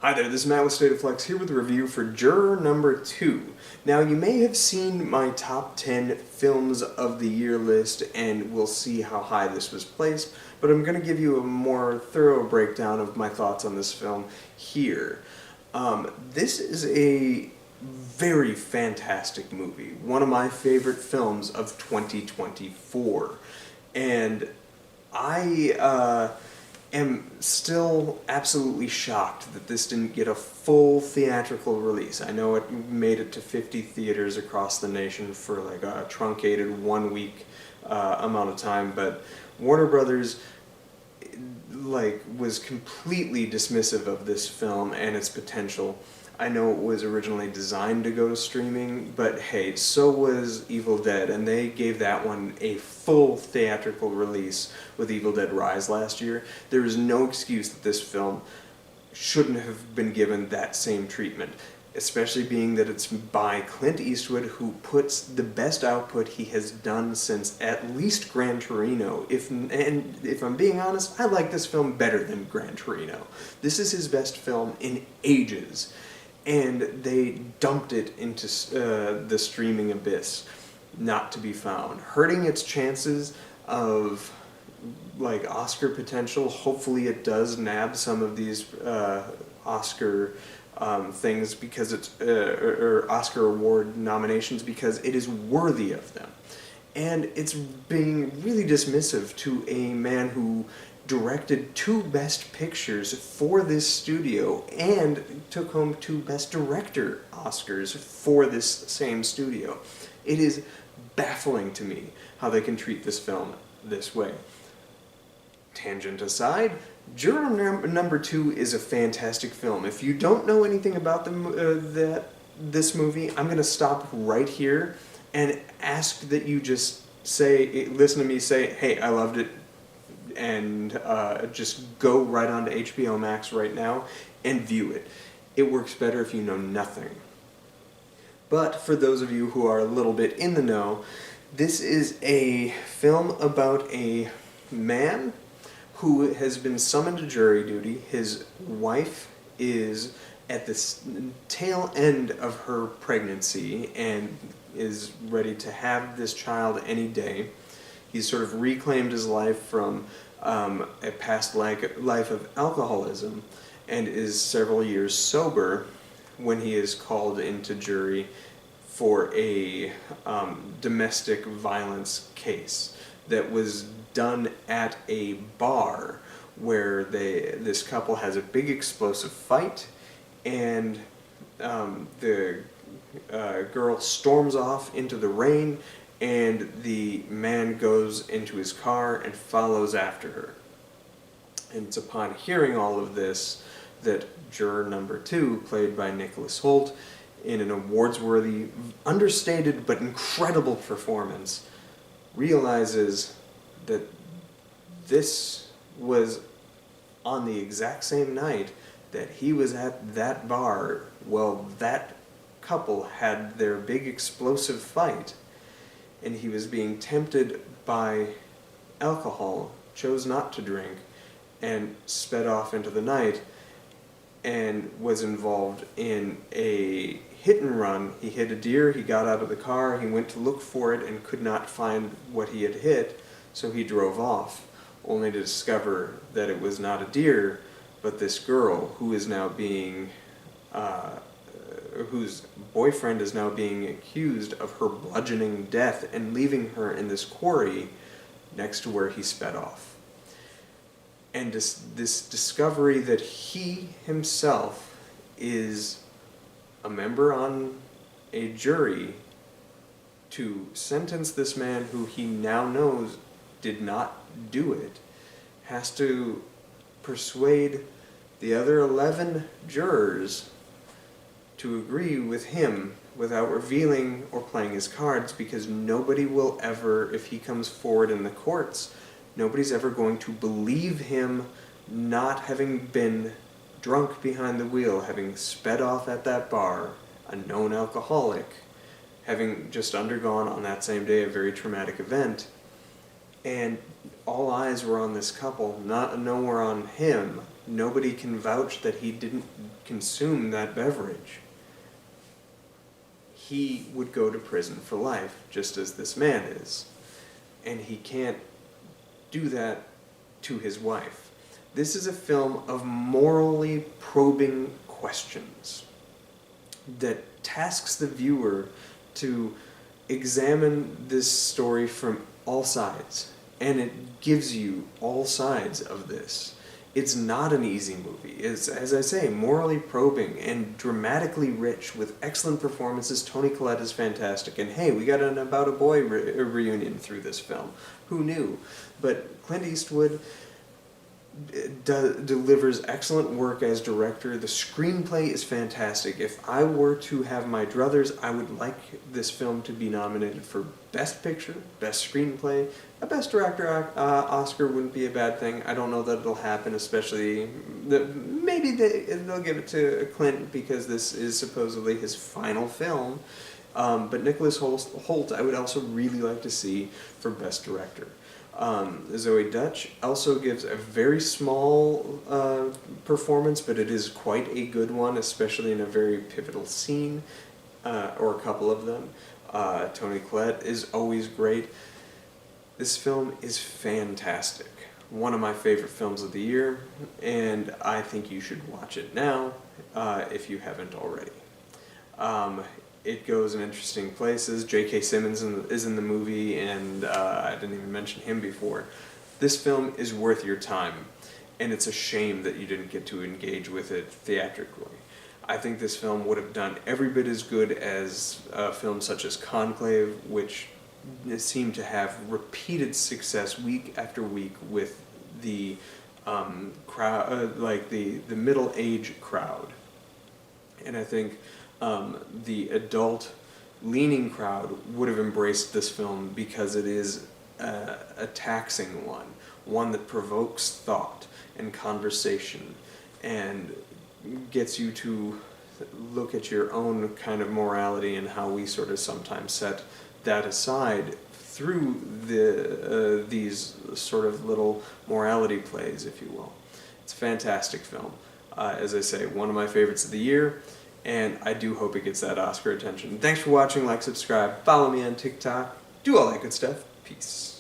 Hi there, this is Matt with State of Flex here with a review for Juror number 2. Now, you may have seen my top 10 films of the year list, and we'll see how high this was placed, but I'm going to give you a more thorough breakdown of my thoughts on this film here. This is a very fantastic movie, one of my favorite films of 2024, and I am still absolutely shocked that this didn't get a full theatrical release. I know it made it to 50 theaters across the nation for like a truncated 1 week amount of time, but Warner Brothers was completely dismissive of this film and its potential. I know it was originally designed to go to streaming, but hey, so was Evil Dead, and they gave that one a full theatrical release with Evil Dead Rise last year. There is no excuse that this film shouldn't have been given that same treatment, especially being that it's by Clint Eastwood, who puts the best output he has done since at least Gran Torino. If I'm being honest, I like this film better than Gran Torino. This is his best film in ages. And they dumped it into the streaming abyss, not to be found, hurting its chances of Oscar potential. Hopefully it does nab some of these Oscar things because it's or Oscar award nominations because it is worthy of them. And it's being really dismissive to a man who directed 2 Best Pictures for this studio and took home 2 Best Director Oscars for this same studio. It is baffling to me how they can treat this film this way. Tangent aside, Juror number 2 is a fantastic film. If you don't know anything about this movie, I'm going to stop right here and ask that you just listen to me say, hey, I loved it, and just go right on to HBO Max right now and view it. It works better if you know nothing. But for those of you who are a little bit in the know, this is a film about a man who has been summoned to jury duty. His wife is at the tail end of her pregnancy and is ready to have this child any day. He's sort of reclaimed his life from a past life of alcoholism and is several years sober when he is called into jury for a domestic violence case that was done at a bar where this couple has a big explosive fight, and the girl storms off into the rain, and the man goes into his car and follows after her. And it's upon hearing all of this that Juror number 2, played by Nicholas Hoult, in an awards-worthy, understated but incredible performance, realizes that this was on the exact same night that he was at that bar. Well, that couple had their big explosive fight, and he was being tempted by alcohol, chose not to drink, and sped off into the night, and was involved in a hit and run. He hit a deer, he got out of the car, he went to look for it and could not find what he had hit, so he drove off, only to discover that it was not a deer, but this girl who is now being whose boyfriend is now being accused of her bludgeoning death and leaving her in this quarry next to where he sped off. And this discovery that he himself is a member on a jury to sentence this man who he now knows did not do it, has to persuade the other 11 jurors to agree with him without revealing or playing his cards, because nobody will ever, if he comes forward in the courts, nobody's ever going to believe him not having been drunk behind the wheel, having sped off at that bar, a known alcoholic, having just undergone on that same day a very traumatic event, and all eyes were on this couple, nowhere on him. Nobody can vouch that he didn't consume that beverage. He would go to prison for life, just as this man is. And he can't do that to his wife. This is a film of morally probing questions that tasks the viewer to examine this story from all sides. And it gives you all sides of this. It's not an easy movie. It's, as I say, morally probing and dramatically rich with excellent performances. Toni Collette is fantastic. And hey, we got an About a Boy reunion through this film. Who knew? But Clint Eastwood delivers excellent work as director. The screenplay is fantastic. If I were to have my druthers, I would like this film to be nominated for Best Picture, Best Screenplay. A Best Director Oscar wouldn't be a bad thing. I don't know that it'll happen, especially... maybe they'll give it to Clint because this is supposedly his final film. But Nicholas Hoult I would also really like to see for Best Director. Zoey Deutch also gives a very small performance, but it is quite a good one, especially in a very pivotal scene, or a couple of them. Toni Collette is always great. This film is fantastic. One of my favorite films of the year, and I think you should watch it now if you haven't already. It goes in interesting places. J.K. Simmons is in the movie, and I didn't even mention him before. This film is worth your time, and it's a shame that you didn't get to engage with it theatrically. I think this film would have done every bit as good as films such as Conclave, which seemed to have repeated success week after week with the crowd, like the middle-age crowd. And I think the adult-leaning crowd would have embraced this film because it is a taxing one that provokes thought and conversation and gets you to look at your own kind of morality and how we sort of sometimes set that aside through these sort of little morality plays, if you will. It's a fantastic film. As I say, one of my favorites of the year, and I do hope it gets that Oscar attention. Thanks for watching, like, subscribe, follow me on TikTok, do all that good stuff. Peace.